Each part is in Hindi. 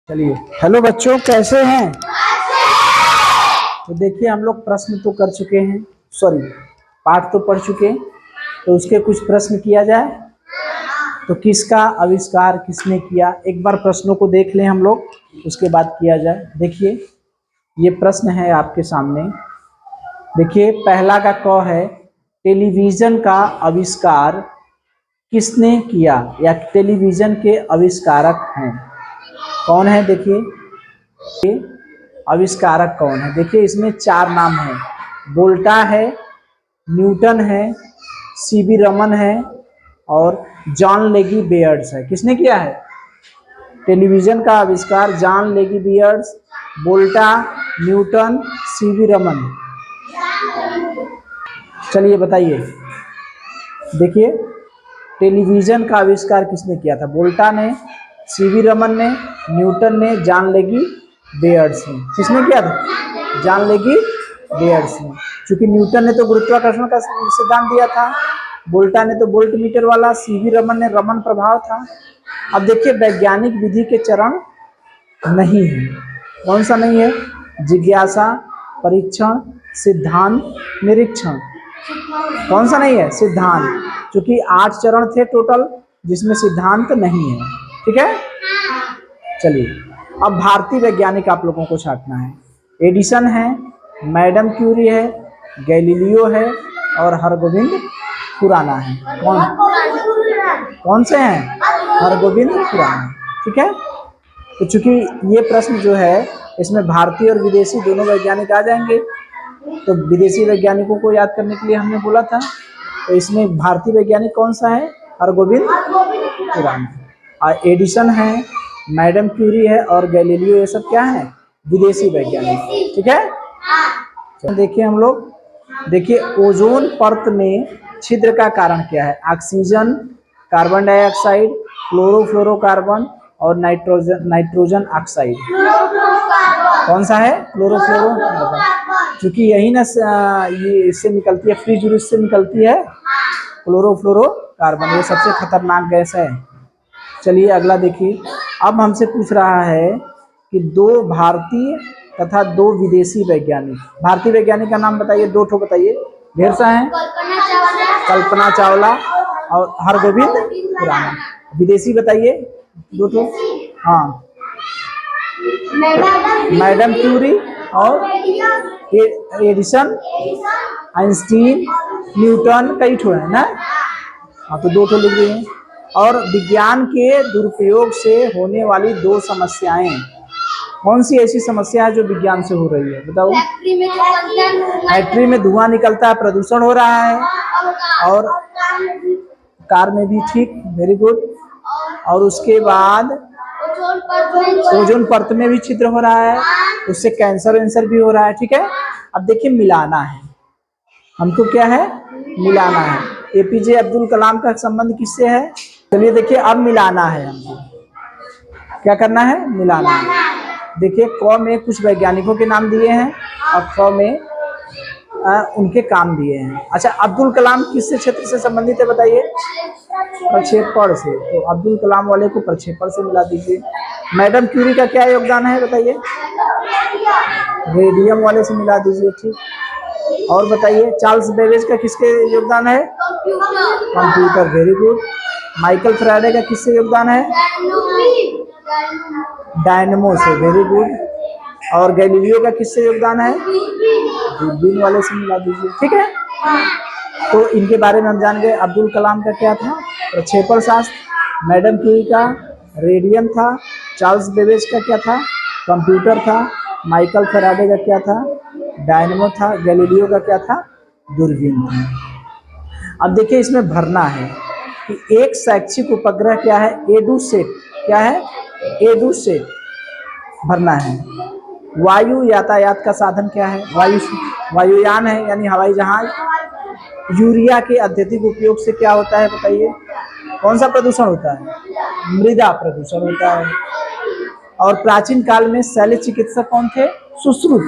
चलिए, हेलो बच्चों, कैसे हैं? तो देखिए, हम लोग प्रश्न तो कर चुके हैं, सॉरी पाठ तो पढ़ चुके हैं। तो उसके कुछ प्रश्न किया जाए। तो किसका आविष्कार किसने किया, एक बार प्रश्नों को देख लें हम लोग, उसके बाद किया जाए। देखिए, ये प्रश्न है आपके सामने। देखिए, पहला का क है, टेलीविजन का आविष्कार किसने किया, या टेलीविजन के आविष्कारक हैं कौन है? देखिए, आविष्कारक कौन है? देखिए, इसमें चार नाम हैं। वोल्टा है, न्यूटन है, सीवी रमन है और जॉन लेगी बेयर्ड्स है। किसने किया है टेलीविजन का आविष्कार? जॉन लेगी बेयर्ड्स, वोल्टा, न्यूटन, सीवी रमन। चलिए बताइए। देखिए, टेलीविजन का आविष्कार किसने किया था? वोल्टा ने, सीवी रमन ने, न्यूटन ने, जॉन लेगी बेयर्ड्स ने। किसने किया था? जॉन लेगी बेयर्ड्स ने। क्योंकि न्यूटन ने तो गुरुत्वाकर्षण का सिद्धांत दिया था, वोल्टा ने तो वोल्ट मीटर वाला, सीवी रमन ने रमन प्रभाव था। अब देखिए, वैज्ञानिक विधि के चरण नहीं है। कौन सा नहीं है? जिज्ञासा, परीक्षण, सिद्धांत, निरीक्षण। कौन सा नहीं है? सिद्धांत। क्योंकि 8 चरण थे टोटल, जिसमें सिद्धांत नहीं है। ठीक है, चलिए अब भारतीय वैज्ञानिक आप लोगों को छांटना है। एडिसन है, मैडम क्यूरी है, गैलीलियो है और हरगोविंद खुराना है। कौन से हैं? हरगोविंद खुराना। ठीक है, तो चूंकि ये प्रश्न जो है, इसमें भारतीय और विदेशी दोनों वैज्ञानिक आ जाएंगे, तो विदेशी वैज्ञानिकों को याद करने के लिए हमने बोला था। तो इसमें भारतीय वैज्ञानिक कौन सा है? हरगोविंद खुराना। एडिसन है, मैडम क्यूरी है और गैलीलियो, ये सब क्या है? विदेशी वैज्ञानिक। ठीक है, देखिए हम लोग। देखिए, ओजोन परत में छिद्र का कारण क्या है? ऑक्सीजन, कार्बन डाइऑक्साइड, क्लोरोफ्लोरोकार्बन और नाइट्रोजन ऑक्साइड। कौन सा है? क्लोरोफ्लोरोकार्बन। क्योंकि यही ना ये इससे निकलती है, फ्री जुलूस से निकलती है क्लोरोफ्लोरोकार्बन। ये सबसे खतरनाक गैस है। चलिए अगला देखिए। अब हमसे पूछ रहा है कि 2 भारतीय तथा 2 विदेशी वैज्ञानिक। भारतीय वैज्ञानिक का नाम बताइए, 2 ठो बताइए। ढेर सा है। कल्पना चावला और हरगोविंद खुराना। विदेशी बताइए 2 ठो। हाँ, मैडम क्यूरी और एडिसन, आइंस्टीन, न्यूटन, कई ठो है ना। हाँ, तो 2 ठो लिख दिए। और विज्ञान के दुरुपयोग से होने वाली 2 समस्याएं। कौन सी ऐसी समस्या है जो विज्ञान से हो रही है? बताओ। फैक्ट्री में धुआं निकलता है, प्रदूषण हो रहा है, और कार में भी। ठीक, वेरी गुड। और उसके बाद ओजोन परत में भी छिद्र हो रहा है, उससे कैंसर वैंसर भी हो रहा है। ठीक है, अब देखिए, मिलाना है हमको। क्या है? मिलाना है। एपीजे अब्दुल कलाम का संबंध किससे है? चलिए देखिए, अब मिलाना है हमको। क्या करना है? मिलाना है। देखिए, क में कुछ वैज्ञानिकों के नाम दिए हैं और ख में उनके काम दिए हैं। अच्छा, अब्दुल कलाम किस क्षेत्र से संबंधित है बताइए? प्रक्षेपण से। तो अब्दुल कलाम वाले को प्रक्षेपण से मिला दीजिए। मैडम क्यूरी का क्या योगदान है बताइए? रेडियम वाले से मिला दीजिए। ठीक, और बताइए, चार्ल्स बेबेज का किसके योगदान है? Computer, very good. Michael Faraday का किससे योगदान है? डायनमो से, वेरी गुड। और गैलीलियो का किससे योगदान है? दूरबीन वाले से मिला दीजिए। ठीक है, तो इनके बारे में हम जान गए। अब्दुल कलाम का क्या था? प्रक्षेपण शास्त्र। मैडम क्यूरी का रेडियम था। चार्ल्स बेबेज का क्या था? कंप्यूटर था। माइकल फैराडे का क्या था? डायनमो था। गैलीलियो का क्या था? दूरबीन था। अब देखिए, इसमें भरना है कि एक शैक्षिक उपग्रह क्या है? एडुसेट। क्या है? एडुसेट भरना है। वायु यातायात का साधन क्या है? वायुयान है, यानी हवाई जहाज। यूरिया के अत्यधिक उपयोग से क्या होता है बताइए? कौन सा प्रदूषण होता है? मृदा प्रदूषण होता है। और प्राचीन काल में शल्य चिकित्सक कौन थे? सुश्रुत।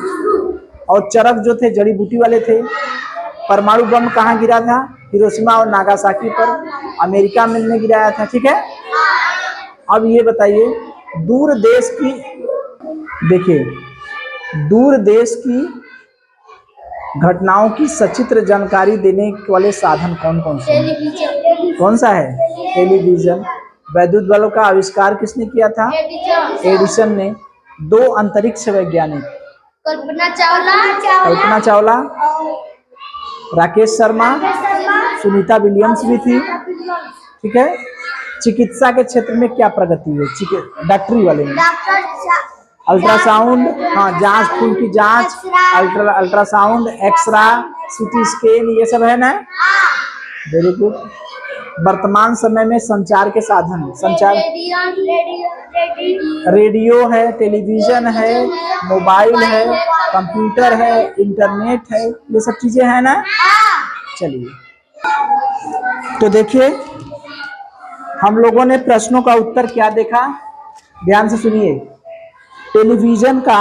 और चरक जो थे, जड़ी बूटी वाले थे। परमाणु बम कहाँ गिरा था? हिरोशिमा और नागासाकी पर, अमेरिका में गिराया था। ठीक है, अब ये बताइए, दूर देश की, देखिए, दूर देश की घटनाओं की सचित्र जानकारी देने वाले साधन कौन कौन से हैं? कौन सा है? टेलीविजन। वैद्युत बल्ब का आविष्कार किसने किया था? एडिसन ने। दो अंतरिक्ष वैज्ञानिक, कल्पना चावला, राकेश शर्मा, सुनीता विलियम्स भी थी। ठीक है। चिकित्सा के क्षेत्र में क्या प्रगति हुई? डॉक्टरी वाले में अल्ट्रासाउंड, हाँ, जांच, खून की जांच, अल्ट्रासाउंड, एक्सरा, सीटी स्कैन, ये सब है ना। Very good. वर्तमान समय में संचार के साधन, संचार, रेडियो है, टेलीविजन है, मोबाइल है, कंप्यूटर है, इंटरनेट है, ये सब चीजें हैं ना। चलिए, तो देखिए हम लोगों ने प्रश्नों का उत्तर क्या देखा, ध्यान से सुनिए। टेलीविजन का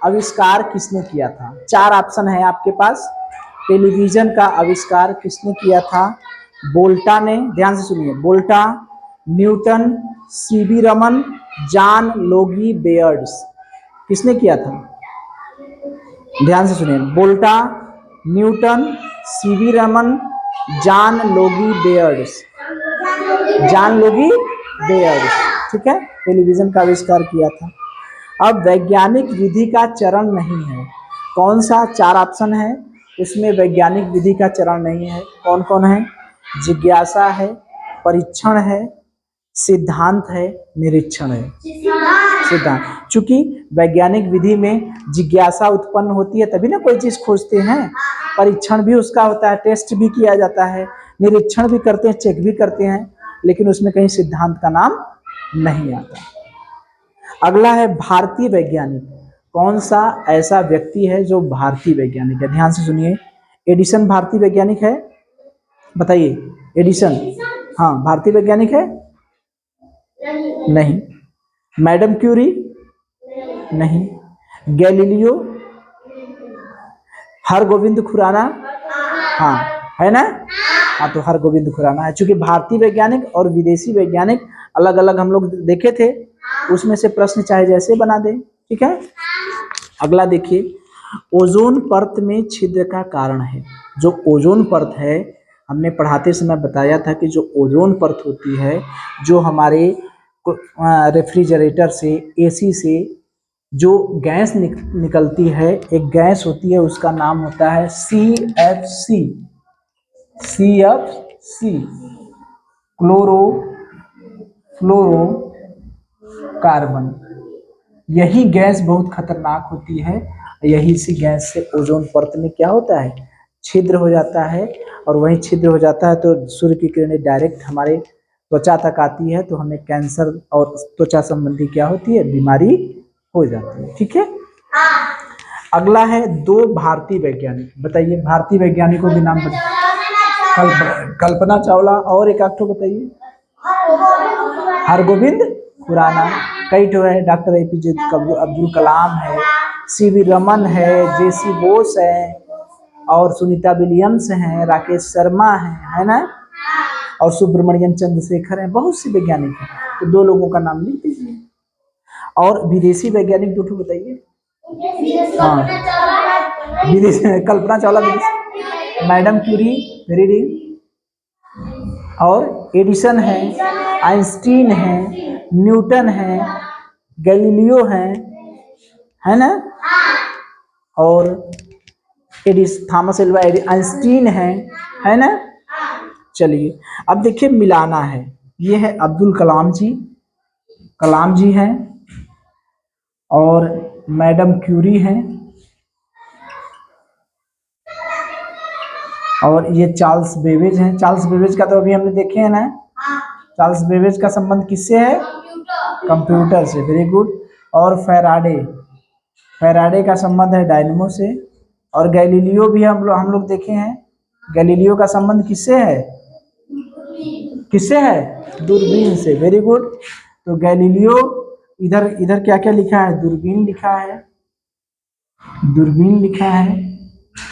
आविष्कार किसने किया था? चार ऑप्शन है आपके पास। टेलीविजन का आविष्कार किसने किया था? वोल्टा ने, ध्यान से सुनिए, Volta, Newton, CV Raman, John Logie Baird's. किसने किया था? ध्यान से सुनिए, Volta, Newton, CV Raman, John Logie Baird's. John Logie बेयर्ड्स, ठीक है, टेलीविजन का आविष्कार किया था। अब वैज्ञानिक विधि का चरण नहीं है, कौन सा? चार ऑप्शन है, उसमें वैज्ञानिक विधि का चरण नहीं है। कौन कौन है? जिज्ञासा है, परीक्षण है, सिद्धांत है, निरीक्षण है। सिद्धांत, चूंकि वैज्ञानिक विधि में जिज्ञासा उत्पन्न होती है तभी ना कोई चीज खोजते हैं। परीक्षण भी उसका होता है, टेस्ट भी किया जाता है, निरीक्षण भी करते हैं, चेक भी करते हैं, लेकिन उसमें कहीं सिद्धांत का नाम नहीं आता। अगला है भारतीय वैज्ञानिक। कौन सा ऐसा व्यक्ति है जो भारतीय वैज्ञानिक है? ध्यान से सुनिए। एडिसन भारतीय वैज्ञानिक है? बताइए, एडिसन, हाँ, भारतीय वैज्ञानिक है? नहीं। Madam Curie? नहीं। गैलीलियो? हरगोविंद खुराना? हाँ, है ना। हाँ, तो हरगोविंद खुराना है। चूंकि भारतीय वैज्ञानिक और विदेशी वैज्ञानिक अलग अलग हम लोग देखे थे, उसमें से प्रश्न चाहे जैसे बना दे, ठीक है। अगला देखिए, ओजोन परत में छिद्र का कारण है। जो ओजोन परत है, हमने पढ़ाते समय बताया था कि जो ओजोन परत होती है, जो हमारे रेफ्रिजरेटर से, एसी से जो गैस निकलती है, एक गैस होती है, उसका नाम होता है CFC, क्लोरो कार्बन। यही गैस बहुत खतरनाक होती है। यही सी गैस से ओजोन परत में क्या होता है? छिद्र हो जाता है, और वही छिद्र हो जाता है तो सूर्य की किरणें डायरेक्ट हमारे त्वचा तक आती है, तो हमें कैंसर और त्वचा संबंधी क्या होती है? बीमारी हो जाती है, ठीक है। अगला है दो भारतीय वैज्ञानिक। बताइए, भारतीय वैज्ञानिकों के नाम बताइए। कल्पना चावला, और एक आठ बताइए। हरगोविंद खुराना, कई ठो है, डॉक्टर APJ अब्दुल कलाम है, सीवी रमन है, JC बोस है, और सुनीता विलियम्स हैं, राकेश शर्मा है ना, और सुब्रमण्यम चंद्रशेखर हैं, बहुत से वैज्ञानिक हैं। तो दो लोगों का नाम लिख दीजिए। और विदेशी वैज्ञानिक दो ठो बताइए। हाँ, विदेशी, कल्पना चावला विदेशी, मैडम क्यूरी, वेरी, और एडिसन है, आइंस्टीन है, न्यूटन है, गैलीलियो है ना, और थॉमस एल्वा आइंस्टीन है ना। चलिए, अब देखिए मिलाना है। ये है अब्दुल कलाम जी हैं, और मैडम क्यूरी हैं, और ये चार्ल्स बेबेज हैं। चार्ल्स बेबेज का तो अभी हमने देखे हैं ना। चार्ल्स बेबेज का संबंध किससे है? कंप्यूटर से, वेरी गुड। और फैराडे का संबंध है डायनेमो से। और गैलीलियो भी हम लोग देखे हैं। गैलीलियो का संबंध किससे है? दूरबीन से, वेरी गुड। तो गैलीलियो, इधर क्या क्या लिखा है? दूरबीन लिखा है,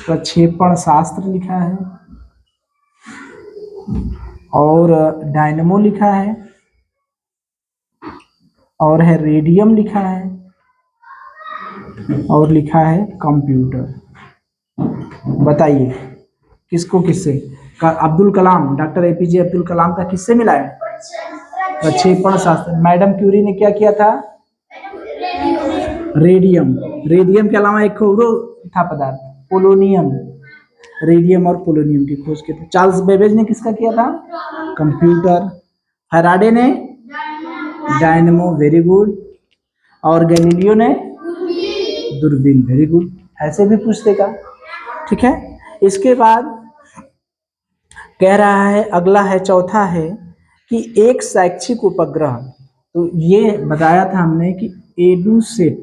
प्रक्षेपण शास्त्र लिखा है, और डायनेमो लिखा है, और है रेडियम लिखा है, और लिखा है कंप्यूटर। बताइए किसको किससे? अब्दुल कलाम, डॉक्टर एपीजे अब्दुल कलाम का किससे मिला है? प्रक्षेपण शास्त्र। मैडम क्यूरी ने क्या किया था? रेडियम। रेडियम के अलावा एक और था पदार्थ, पोलोनियम। रेडियम और पोलोनियम की खोज की थी। चार्ल्स बेबेज ने किसका किया था? कंप्यूटर। फैराडे ने डायनेमो, वेरी गुड। और गैलीलियो ने दूरबीन, वेरी गुड। ऐसे भी पूछ देगा, ठीक है। इसके बाद कह रहा है, अगला है, चौथा है कि एक शैक्षिक उपग्रह, तो ये बताया था हमने कि एडुसेट,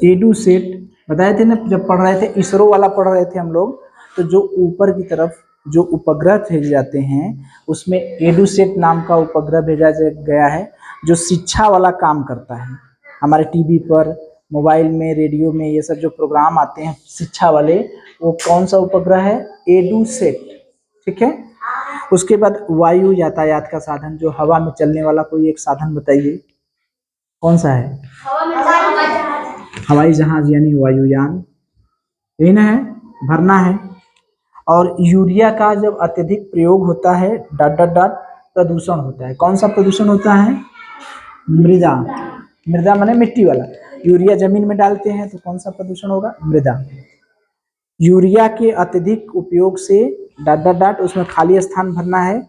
एडुसेट बताए थे ना जब पढ़ रहे थे, इसरो वाला पढ़ रहे थे हम लोग। तो जो ऊपर की तरफ जो उपग्रह भेजे जाते हैं उसमें एडुसेट नाम का उपग्रह भेजा गया है, जो शिक्षा वाला काम करता है। हमारे टीवी पर, मोबाइल में, रेडियो में ये सब जो प्रोग्राम आते हैं शिक्षा वाले, वो कौन सा उपग्रह है? एडुसेट, ठीक है। उसके बाद वायु यातायात का साधन, जो हवा में चलने वाला कोई एक साधन बताइए, कौन सा है? हवाई जहाज यानी वायुयान, यही ना है, भरना है। और यूरिया का जब अत्यधिक प्रयोग होता है डॉट डॉट डॉट, प्रदूषण होता है। कौन सा प्रदूषण होता है? मृदा। मृदा माने मिट्टी वाला। यूरिया जमीन में डालते हैं तो कौन सा प्रदूषण होगा? मृदा। यूरिया के अत्यधिक उपयोग से डॉट डॉट डॉट, उसमें खाली स्थान भरना है,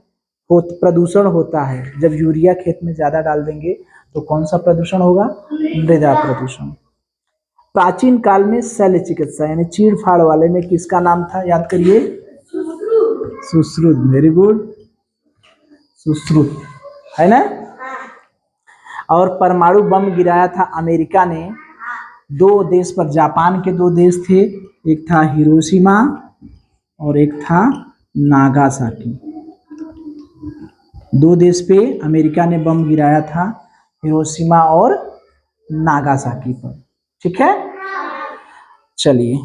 प्रदूषण होता है। जब यूरिया खेत में ज्यादा डाल देंगे तो कौन सा प्रदूषण होगा? मृदा प्रदूषण। प्राचीन काल में शल्य चिकित्सा यानी चीड़ फाड़ वाले में किसका नाम था? याद करिए, सुश्रुत, वेरी गुड, सुश्रुत, है ना। और परमाणु बम गिराया था अमेरिका ने दो देश पर, जापान के दो देश थे, एक था हिरोशिमा और एक था नागासाकी। दो देश पे अमेरिका ने बम गिराया था, हिरोशिमा और नागासाकी पर, ठीक है। चलिए,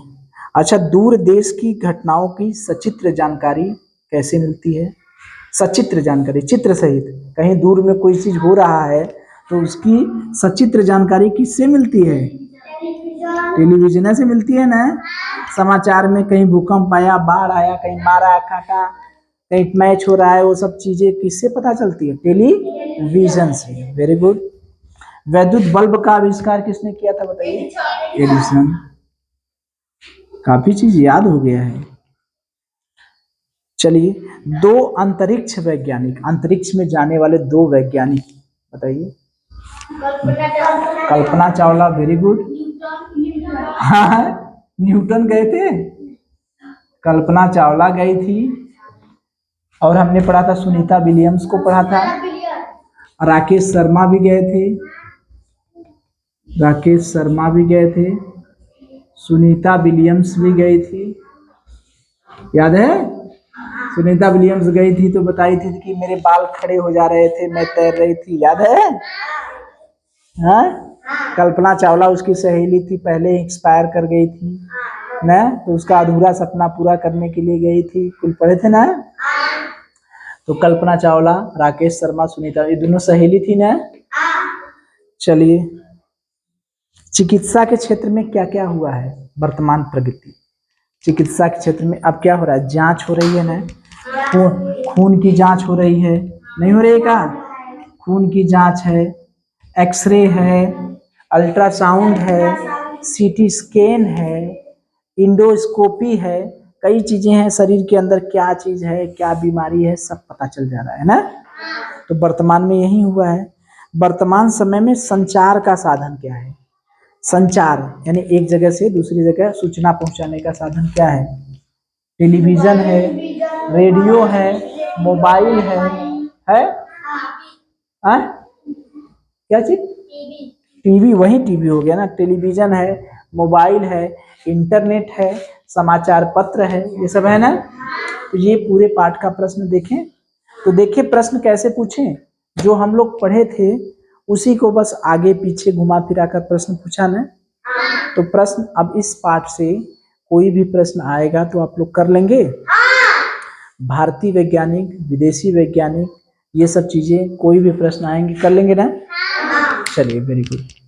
अच्छा, दूर देश की घटनाओं की सचित्र जानकारी कैसे मिलती है? सचित्र जानकारी, चित्र सहित, कहीं दूर में कोई चीज हो रहा है तो उसकी सचित्र जानकारी किससे मिलती है? टेलीविजन से मिलती है ना। समाचार में कहीं भूकंप आया, बाढ़ आया, कहीं मारा काटा, कहीं मैच हो रहा है, वो सब चीजें किससे पता चलती है? टेलीविजन से, वेरी गुड। वैद्युत बल्ब का आविष्कार किसने किया था बताइए? एडिसन। काफी चीज याद हो गया है। चलिए, दो अंतरिक्ष वैज्ञानिक, अंतरिक्ष में जाने वाले दो वैज्ञानिक बताइए। Kalpana Chawla, very good. हाँ, न्यूटन गए थे, कल्पना चावला गई थी, और हमने पढ़ा था सुनीता विलियम्स को पढ़ा था। राकेश शर्मा भी गए थे, राकेश शर्मा भी गए थे, सुनीता विलियम्स भी गई थी, याद है? सुनीता विलियम्स गई थी तो बताई थी कि मेरे बाल खड़े हो जा रहे थे, मैं तैर रही थी, याद है? हाँ? कल्पना चावला उसकी सहेली थी, पहले एक्सपायर कर गई थी ना, तो उसका अधूरा सपना पूरा करने के लिए गई थी, कुल पढ़े थे ना। तो कल्पना चावला, राकेश शर्मा, सुनीता, ये दोनों सहेली थी ना। चलिए, चिकित्सा के क्षेत्र में क्या क्या हुआ है वर्तमान प्रगति? चिकित्सा के क्षेत्र में अब क्या हो रहा है? जांच हो रही है ना, खून की जांच हो रही है, नहीं हो रही है क्या? खून की जांच है, एक्सरे है, अल्ट्रासाउंड है, सीटी स्कैन है, इंडोस्कोपी है, कई चीजें हैं, शरीर के अंदर क्या चीज है, क्या बीमारी है, सब पता चल जा रहा है ना। तो वर्तमान में यही हुआ है। वर्तमान समय में संचार का साधन क्या है? संचार यानी एक जगह से दूसरी जगह सूचना पहुंचाने का साधन क्या है? टेलीविजन है, रेडियो है, मोबाइल है? आ? क्या चीज? टीवी, वही टीवी हो गया ना। टेलीविजन है, मोबाइल है, इंटरनेट है, समाचार पत्र है, ये सब है ना। तो ये पूरे पाठ का प्रश्न देखें तो देखिए प्रश्न कैसे पूछें, जो हम लोग पढ़े थे उसी को बस आगे पीछे घुमा फिरा कर प्रश्न पूछा ना। तो प्रश्न अब इस पाठ से कोई भी प्रश्न आएगा तो आप लोग कर लेंगे। भारतीय वैज्ञानिक, विदेशी वैज्ञानिक, ये सब चीजें कोई भी प्रश्न आएंगे कर लेंगे ना। चलिए वेरी गुड।